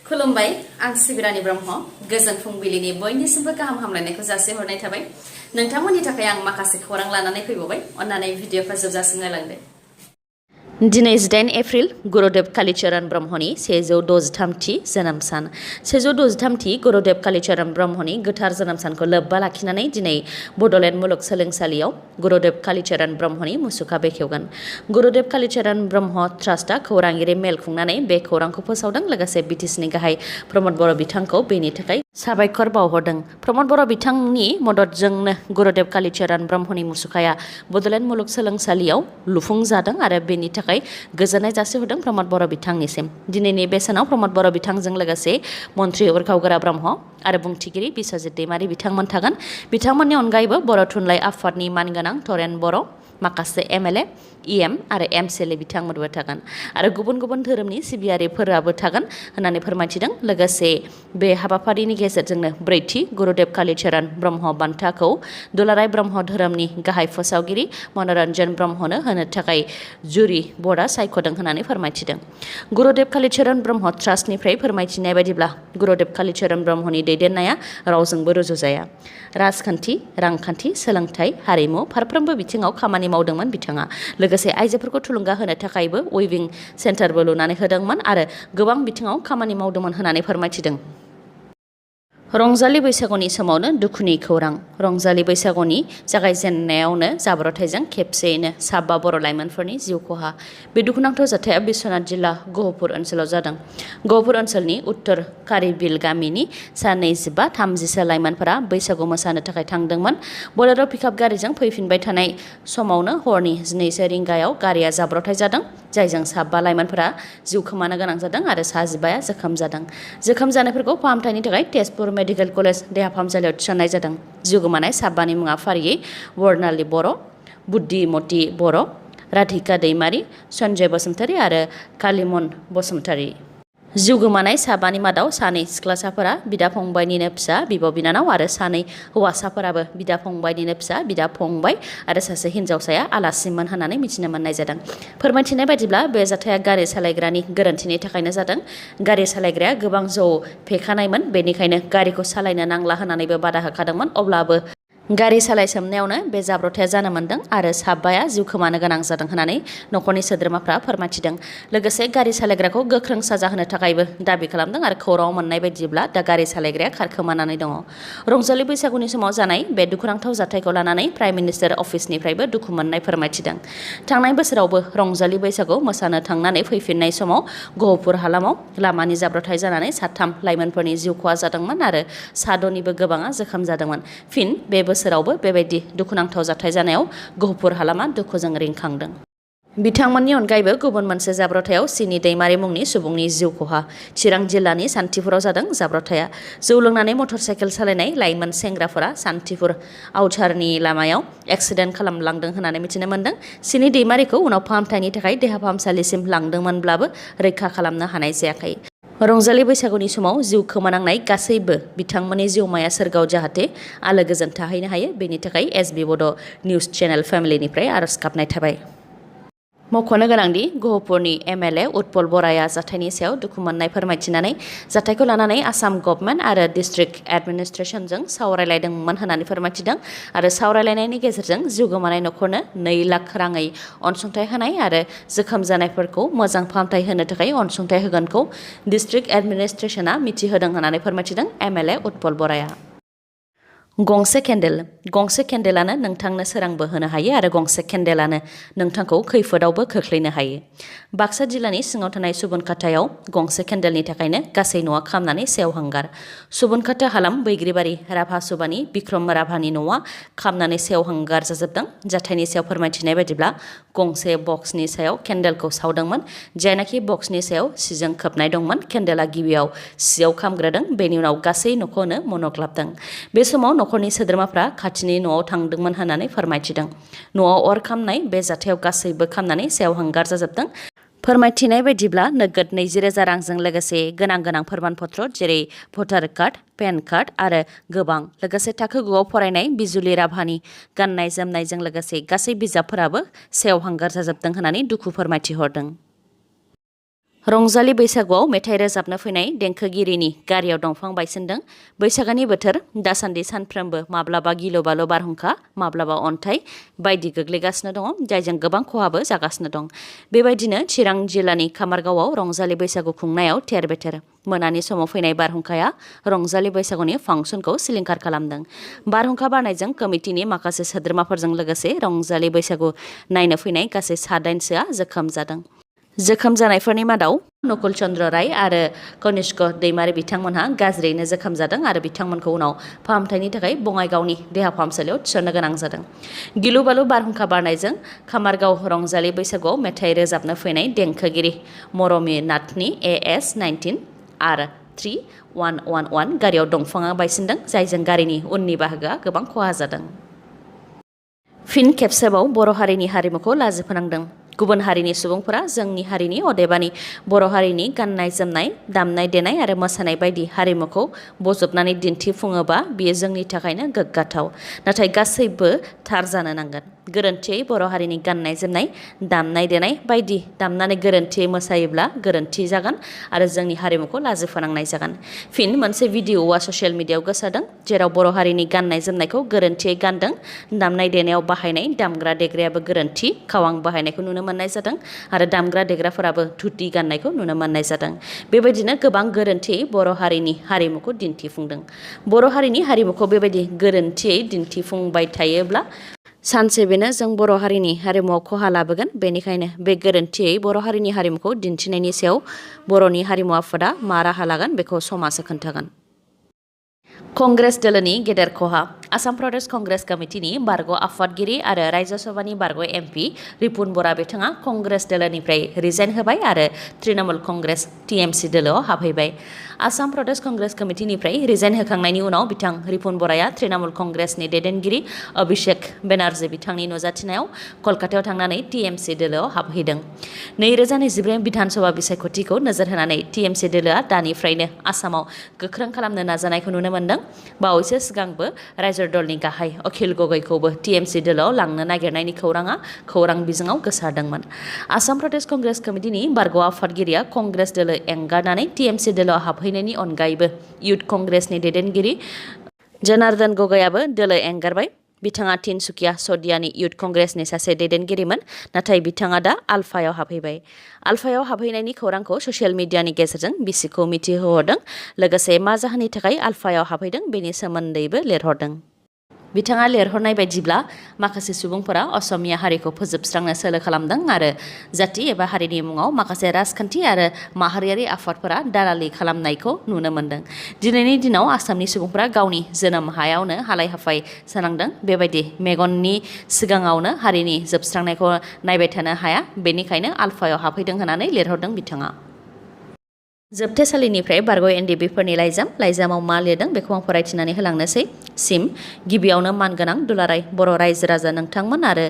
खुलुमबाय आं सिबिरानि ब्रह्म गोजोन फुंबिलिनि बयनिसिमबो गाहाम हामलायनायखौ जासिहरनाय थाबाय नोंथांमोननि थाखाय आं माखासे खौरां लानानै फैबावबाय अन्नानै भिडिअखौ जोबजासिम नायलांदो दिनै 18 एप्रिल गुरुदेव कालीचरण ब्रह्मनि 163थि जोनोम सान 163थि गुरुदेव कालीचरण ब्रह्मनि गोथार जोनोम सानखौ लोब्बा लाखिनानै दिनै बड'लेण्ड मुलुगसोलोंसालियाव गुरुदेव कालीचरण ब्रह्मनि मुसुखा बेखेवगोन गुरुदेव कालीचरण ब्रह्म ट्रास्टआ खौरांगिरि मेल खुंनानै बे खौरांखौ फोसावदों लोगोसे बिटिसिनि गाहाय प्रमद बर' बिथांखौ बेनि थाखाय साबायखर बावहरदों प्रमद बर' बिथांनि मददजोंनो गुरुदेव कालीचरण ब्रह्मनि मुसुखाया बड'लेण्ड मुलुगसोलोंसालियाव लुफुंजादों आरो बेनि थाखाय गोजोननाय जासिहरदों प्रमद बर' बिथांनिसिम दिनैनि बे सानाव प्रमद बर' बिथांजों लोगोसे मन्त्रि उरखावगोरा ब्रह्म आरो बुंथिगिरि बिस्वजित दैमारि बिथांमोन थागोन बिथांमोननि अनगायैबो बर' थुनलाइ आफादनि मानगोनां तरेन बर' माखासे एमएलए इएम आरो एमसिएलए बिथांमोनबो थागोन आरो गुबुन गुबुन धोरोमनि सिबियारिफोराबो थागोन होननानै फोरमायथिदों लोगोसे बे हाबाफारिनि गेजेरजोंनो ब्रैथि गुरुदेव कालीचरण ब्रह्म बान्थाखौ दुलाराय ब्रह्म धोरोमनि गाहाय फोसावगिरि मनरन्जन ब्रह्मनो होनो थाखाय जुरि बर्डआ सायख'दों होननानै फोरमायथिदों गुरुदेव कालीचरण ब्रह्म ट्रास्टनिफ्राय फोरमायथिनाय बायदिब्ला गुरुदेव कालीचरण ब्रह्मनि दैदेननाया रावजोंबो रुजुजाया राजखान्थि रांखान्थि सोलोंथाइ हारिमु फारफ्रोमबो बिथिङाव खामानि मावदोंमोन बिथाङा लोगोसे आइजोफोरखौ थुलुंगा होनो थाखायबो उइभिं सेन्टारबो लुनानै होदोंमोन आरो गोबां बिथिङाव खामानि मावदोंमोन होननानै फोरमायथिदों रंजालि बैसागुनि समावनो दुखुनि खौरां रंजालि बैसागुनि जागायजेननायावनो जाब्रबथायजों खेबसेयैनो 12 बर' लाइमोनफोरनि जिउ खहा बे दुखुनांथाव जाथाया बिश्वनाथ जिल्ला गहपुर ओनसोलाव जादों गहपुर ओनसोलनि उत्तर कारिबिल गामिनि सा 25-30 लाइमोनफोरा बैसागु मोसानो थाखाय थांदोंमोन बोलेर' पिकआप गारिजों फैफिनबाय थानाय समावनो हरनि 12 रिंगायाव गारिया जाब्रबथाय जादों जायजों 12 लाइमोनफोरा जिउ खोमानो गोनां जादों आरो 15 जोखोम जादों जोखोम जानायफोरखौ फाहामथायनि थाखाय तेजपुर मेडिकेल कलेज देहा फाहामसालियाव थिसननाय जादों जिउ गोमानाय 12 नि मुङा फारियै बर्नाली बर' बुद्धिमती बर' राधिका दैमारि सन्जय बसुमतारी आरो कालिमन बसुमतारी जिउ गोमानाय 12 नि मादाव 2 सिख्लासाफोरा बिदा फंबायनिनो फिसा बिब' बिनानाव आरो 2 हौवासाफोराबो बिदा फंबायनिनो फिसा बिदा फंबाय आरो सासे हिन्जावसाया आलासिमोन होननानै मिथिनो मोननाय जादों फोरमायथिनाय बायदिब्ला बे जाथाया गारि सालायग्रानि गोरोन्थिनि थाखायनो जादों गारि सालायग्राया गोबां जौ फेखानायमोन बेनिखायनो गारिखौ सालायनो नांला होननानैबो बादा होखादोंमोन अब्लाबो गारि सालायसोमनायावनो बे जाब्रबथाया जानो मोन्दों आरो 12 जिउ खोमानो गोनां जादों होननानै न'खरनि सोद्रोमाफ्रा फोरमायथिदों लोगोसे गारि सालायग्राखौ गोख्रों साजा होनो थाखायबो दाबि खालामदों आरो खौराङाव मोननाय बायदिब्ला दा गारि सालायग्राया खारखोमानानै दङ रंजालि बैसागुनि समाव जानाय बे दुखुनांथाव जाथायखौ लानानै प्राइम मिनिस्टार अफिसनिफ्रायबो दुखु मोननाय फोरमायथिदों थांनाय बोसोरावबो रंजालि बैसागु मोसानो थांनानै फैफिननाय समाव गहपुर हालामाव लामानि जाब्रबथाय जानानै 3 लाइमोनफोरनि जिउ खहा जादोंमोन आरो 6निबो गोबाङा जोखोम जादोंमोन फिन बे बोसोरावबो बेबायदि दुखुनांथाव जाथाय जानायाव गहपुर हालामा दुखुजों रिंखांदों बिथांमोननि अनगायैबो गुबुन मोनसे जाब्रबथायाव सिनि दैमारि मुंनि सुबुंनि जिउ खहा चिरां जिल्लानि सान्थिपुराव जादों जाब्रबथाया जौ लोंनानै मटर साइकेल सालायनाय लाइमोन सेंग्राफोरा सान्थिपुर आउटारनि लामायाव एक्सिडेन्ट खालामलांदों होननानै मिथिनो मोन्दों सिनि दैमारिखौ उनाव फाहामथायनि थाखाय देहा फाहामसालिसिम लांदोंमोनब्लाबो रैखा खालामनो हानाय जायाखै रंजालि बैसागुनि समाव जिउ खोमानांनाय गासैबो बिथांमोननि जिउमाया सोरगोआव जाहाथे आलो गोजोन थाहैनो हायो बेनि थाखाय एसबि बड' निउज चेनेल फेमिलिनिफ्राय आरज गाबनाय थाबाय मख'नो गोनांदि गहपुरनि एमएलए उत्पल बराया जाथायनि सायाव दुखु मोननाय फोरमायथिनानै जाथायखौ लानानै आसाम गभर्नमेन्ट आरो डिस्ट्रिक्ट एडमिनिस्ट्रेसनजों सावरायलायदोंमोन होननानै फोरमायथिदों आरो सावरायलायनायनि गेजेरजों जिउ गोमानाय न'खरनो 2 लाख राङै अनसुंथाइ होनाय आरो जोखोम जानायफोरखौ मोजां फाहामथाय होनो थाखाय अनसुंथाइ होगोनखौ डिस्ट्रिक्ट एडमिनिस्ट्रेसना मिथिहोदों होननानै फोरमायथिदों एमएलए उत्पल बराया गंसे केन्डेलानो नोंथांनो सोरांबो होनो हायो आरो गंसे केन्डेलानो नोंथांखौ खैफोदावबो खोख्लैनो हायो बाक्सा जिल्लानि सिङाव थानाय सुबुनखाटायाव गंसे केन्डेलनि थाखायनो गासै न'आ खामनानै सेवहांगार सुबुनखाटा हालाम बैग्रिबारि राभा सुबानि बिक्रम राभानि न'आ खामनानै सेवहांगार जाजोबदों जाथायनि सायाव फोरमायथिनाय बायदिब्ला गंसे बक्सनि सायाव केन्डेलखौ सावदोंमोन जायनाखि बक्सनि सायाव सिजों खोबनाय दंमोन केन्डेला गिबियाव सियाव खामग्रोदों बेनि उनाव गासै न'खौनो मन'ग्लाबदों बे समाव न'खरनि सोद्रोमाफ्रा खाथिनि न'आव थांदोंमोन होननानै फोरमायथिदों न'आव अर खामनाय बे जाथायाव गासैबो खामनानै सेवहांगार जाजोबदों फोरमायथिनाय बायदिब्ला नोगोद 20,000 रांजों लोगोसे गोनां फोरमानपत्र जेरै भटार कार्ड पेन कार्ड आरो गोबां लोगोसे थाखो 9आव फरायनाय बिजुलि राभानि गाननाय जोमनायजों लोगोसे गासै बिजाबफोराबो सेवहांगार जाजोबदों होननानै दुखु फोरमायथिहरदों रंजालि बैसागुआव मेथाइ रोजाबनो फैनाय देंखोगिरिनि गारियाव दंफां बायसिनदों। बैसागोनि बोथोर दासान्दि सानफ्रोमबो माब्लाबा गिलु बालु बारहुंखा माब्लाबा अन्थाइ बायदि गोग्लैगासिनो दङ, जायजों गोबां खहाबो जागासिनो दं। बेबायदिनो चिरां जिल्लानि खामारगावआव रंजालि बैसागु खुंनायाव थेर बेथेर मोनानि समाव फैनाय बारहुंखाया रंजालि बैसागुनि फांसनखौ सिलिंखार खालामदों। बारहुंखा बारनायजों कमिटिनि माखासे सोद्रोमाफोरजों लोगोसे रंजालि बैसागु नायनो फैनाय गासै 7-8सोआ जोखोम जादों। जोखोम जानायफोरनि मादाव नकुल चन्द्र राय आरो कनिष्क दैमारि बिथांमोनहा गाज्रियैनो जोखोम जादों आरो बिथांमोनखौ उनाव फाहामथायनि थाखाय बङाइगावनि देहा फाहामसालियाव थिसननो गोनां जादों। गिलु बालु बारहुंखा बारनायजों खामारगाव रंजालि बैसागुआव मेथाइ रोजाबनो फैनाय देंखोगिरि मरमि नाथनि AS-19 R3111 गारियाव दंफाङा बायसिनदों, जायजों गारिनि उननि बाहागोआ गोबां खहा जादों। फिन खेबसेबाव बर' हारिनि हारिमुखौ लाजि फोनांदों। गुबुन हारिनि सुबुंफोरा जोंनि हारिनि अदेबानि बर' हारिनि गाननाय जोमनाय, दामनाय देनाय आरो मोसानाय बायदि हारिमुखौ बजबनानै दिन्थिफुङोबा बियो जोंनि थाखायनो गोग्गाथाव। नाथाय गासैबो थार जानो नांगोन। गोरोन्थियै बर' हारिनि गाननाय जोमनाय, दामनाय देनाय बायदि दामनानै गोरोन्थियै मोसायोब्ला गोरोन्थि जागोन आरो जोंनि हारिमुखौ लाजि फोनांनाय जागोन। फिन मोनसे भिडिअ'आ ससियेल मिडियायाव गोसारदों, जेराव बर' हारिनि गाननाय जोमनायखौ गोरोन्थियै गानदों, दामनाय देनायाव बाहायनाय दामग्रा देग्रायाबो गोरोन्थि खावां बाहायनायखौ नुनो मोननाय जादों आरो दामग्रा देग्राफोराबो धुति गाननायखौ नुनो मोननाय जादों। बेबायदिनो गोबां गोरोन्थियै बर' हारिनि हारिमुखौ दिन्थिफुंदों। बर' हारिनि हारिमुखौ बेबायदि गोरोन्थियै दिन्थिफुंबाय थायोब्ला सानसे बेनो जों बर' हारिनि हारिमुआव खहा लाबोगोन। बेनिखायनो बे गोरोन्थियै बर' हारिनि हारिमुखौ दिन्थिनायनि सायाव बर'नि हारिमु आफादा मा राहा लागोन बेखौ समासो खोन्थागोन। कंग्रेस दोलोनि गेदेर खहा। आसाम प्रदेश कंग्रेस कमिटिनि बारग' आफादगिरि आरो राज्य सभानि बारग' MP रिपुन बरा बिथाङा कंग्रेस दोलोनिफ्राय रिजाइन होबाय आरो तृणमूल कंग्रेस TMC दोलोआव हाबहैबाय। आसाम प्रदेश कंग्रेस कमिटिनिफ्राय रिजाइन होखांनायनि उनाव बिथां रिपुन बराया तृणमूल कंग्रेसनि दैदेनगिरि अभिषेक बेनार्जी बिथांनि नुजाथिनायाव कलकातायाव थांनानै TMC दोलोआव हाबहैदों। 2024 बिधानसभा बिसायख'थिखौ नोजोर होनानै TMC दोलोआ दानिफ्रायनो आसामाव गोख्रों खालामनो नाजानायखौ नुनो मोनदों। बावैसो सिगांबो रायजो दलनि गाहाय अखिल गगैखौबो TMC दोलोआव लांनो नागिरनायनि खौरां बिजोङाव गोसारदोंमोन। आसाम प्रदेश कंग्रेस कमिटिनि बारग' आफादगिरिया कंग्रेस दोलो एंगारनानै TMC दोलोआव हाबहैनायनि अनगायैबो युथ कंग्रेसनि दैदेनगिरि जनार्दन गगैआबो दोलो एंगारबाय। बिथाङा तिनसुकिया सदियानि युथ कंग्रेसनि सासे दैदेनगिरिमोन, नाथाय बिथाङा दा आलफायाव हाबहैबाय। आलफायाव हाबहैनायनि खौरांखौ ससियेल मिडियानि गेजेरजों बिसिखौ मिथिहोहरदों। लोगोसे मा जाहोननि थाखाय आलफायाव हाबहैदों बेनि सोमोन्दैबो लिरहरदों। बिथाङा लिरहरनाय बायदिब्ला माखासे सुबुंफोरा असमिया हारिखौ फोजोबस्रांनो सोलो खालामदों आरो जाति एबा हारिनि मुङाव माखासे राजखान्थि आरो माहारियारि आफादफोरा दालालि खालामनायखौ नुनो मोनदों। दिनैनि दिनाव आसामनि सुबुंफोरा गावनि जोनोम हायावनो हालाय हाफाय जानांदों। बेबायदि मेगननि सिगाङावनो हारिनि जोबस्रांनायखौ नायबाय थानो हाया, बेनिखायनो आलफायाव हाबहैदों होननानै लिरहरदों बिथाङा। जोबथेसालिनिफ्राय बारग' NDBफोरनि लाइजामाव मा लिरदों बेखौ आं फरायथिनानै होलांनोसै। सिम गिबियावनो मानगोनां दुलाराय बर' रायजो राजा नोंथांमोन आरो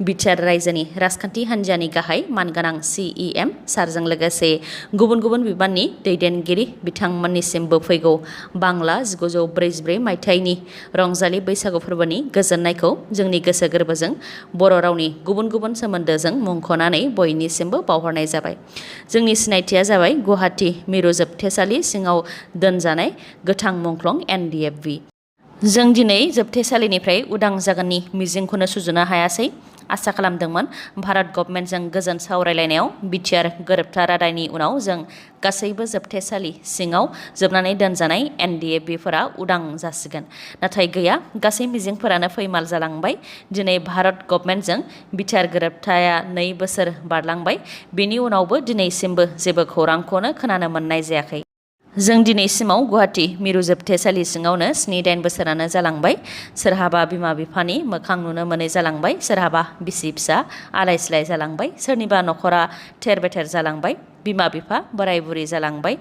बिटिआर रायजोनि राजखान्थि हान्जानि गाहाय मानगोनां CEM सारजों लोगोसे गुबुन गुबुन बिबाननि दैदेनगिरि बिथांमोननिसिमबो फैगौ बांला 1944 मायथाइनि रंजालि बैसागु फोरबोनि गोजोननायखौ जोंनि गोसो गोरबोजों बर' रावनि गुबुन गुबुन सोमोन्दोजों मुंख'नानै बयनिसिमबो बावहरनाय जाबाय। जोंनि सिनायथिया जाबाय गुवाहाटी मिरु जोबथेसालि सिङाव दोनजानाय गोथां मुंख्लं NDFB। जों दिनै जोबथेसालिनिफ्राय उदां जागोननि मिजिंखौनो सुजुनो हायासै। आसा खालामदोंमोन भारत गभर्नमेन्टजों गोजोन सावरायलायनायाव बिटिआर गोरोबथा रादायनि उनाव जों गासैबो जोबथेसालि सिङाव जोबनानै दोनजानाय NDFBफोरा उदां जासिगोन। नाथाय गैया, गासै मिजिंफोरानो फैमाल जालांबाय। दिनै भारत गभर्नमेन्टजों बिटिआर गोरोबथाया 2 बोसोर बारलांबाय। बेनि उनावबो दिनैसिमबो जेबो खौरांखौनो खोनानो मोननाय जायाखै। जों दिनैसिमाव गुवाहाटी मिरु जोबथेसालि सिङावनो 7-8 बोसोरानो जालांबाय। सोरहाबा बिमा बिफानि मोखां नुनो मोनै जालांबाय, सोरहाबा बिसि फिसा आलाय सिलाय जालांबाय, सोरनिबा न'खरा थेर बेथेर जालांबाय, बिमा बिफा बोराय बुरि जालांबाय।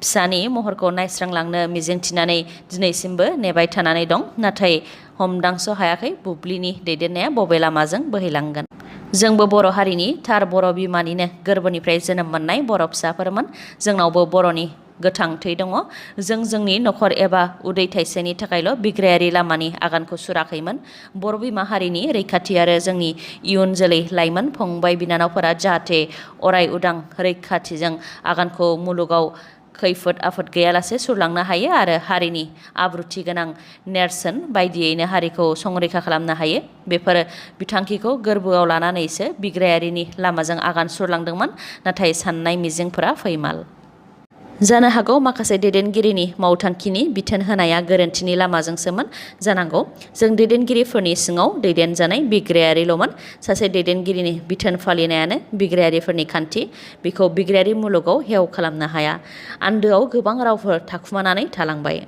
फिसानि महरखौ नायस्रांलांनो मिजिंथिनानै दिनैसिमबो नेबाय थानानै दं, नाथाय हमदांस' हायाखै बुब्लिनि दैदेननाया बबे लामाजों बोहैलांगोन। जोंबो बर' हारिनि थार बर' बिमानिनो गोरबोनिफ्राय जोनोम मोननाय बर' फिसाफोरमोन। जोंनावबो बर'नि गोथां थै दङ जों जोंनि नखर एबा उदै थाइसेनि थाखायल' बिग्रायारि लामानि आगानखौ सुराखैमोन बर' बिमा हारिनि रैखाथि आरो जोंनि इयुन जोलै लाइमोन फंबाय बिनानावफोरा जाहाथे अराय उदां रैखाथिजों आगानखौ मुलुगाव खैफोद आफोद गैयालासे सुरलांनो हायो आरो हारिनि आब्रुथि गोनां नेरसोन बायदियैनो हारिखौ संरैखा खालामनो हायो बेफोर बिथांखिखौ गोरबोआव लानानैसो बिग्रायारिनि लामाजों आगान सुरलांदोंमोन नाथाय साननाय मिजिंफोरा फैमाल जानो हागौ माखासे दैदेनगिरिनि मावथांखिनि बिथोन होनाया गोरोन्थिनि लामाजोंसोमोन जानांगौ जों दैदेनगिरिफोरनि सिङाव दैदेनजानाय बिग्रायारिल'मोन सासे दैदेनगिरिनि बिथोन फालिनायानो बिग्रायारिफोरनि खान्थि बेखौ बिग्रायारि मुलुगाव हेव खालामनो हाया आन्दोआव गोबां रावफोर थाखुमानानै थालांबाय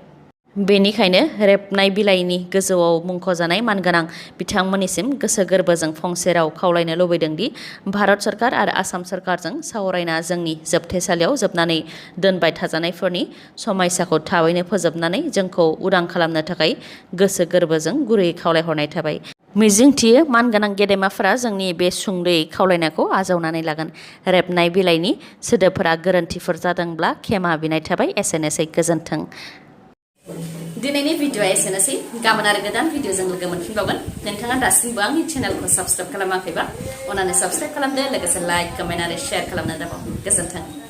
बेनिखायनो रेबनाय बिलाइनि गोजौआव मुंख'जानाय मानगोनां बिथांमोननिसिम गोसो गोरबोजों फंसे राव खावलायनो लुबैदों दि भारत सरकार आरो आसाम सरकारजों सावरायना जोंनि जोबथेसालियाव जोबनानै दोनबाय थाजानायफोरनि समायसाखौ थाबैनो फोजोबनानै जोंखौ उदां खालामनो थाखाय गोसो गोरबोजों गुरैयै खावलायहरनाय थाबाय मिजिंथियो मानगोनां गेदेमाफोरा जोंनि बे सुंद'यै खावलायनायखौ आजावनानै लागोन रेबनाय बिलाइनि सोदोबफोरा गोरोन्थिफोर जादोंब्ला खेमा बिनाय थाबाय एसेनोसै गोजोन्थों दिनैनि भिडिअआ एसेनोसै गाबोन आरो गोदान भिडिअजों लोगो मोनफिनबावगोन नोंथाङा दासिमबो आंनि चेनेलखौ साबस्क्राइब खालामाखैबा अन्नानै साबस्क्राइब खालामदो लोगोसे लाइक कमेन्ट आरो शेयार खालामनो दाबाव गोजोन्थों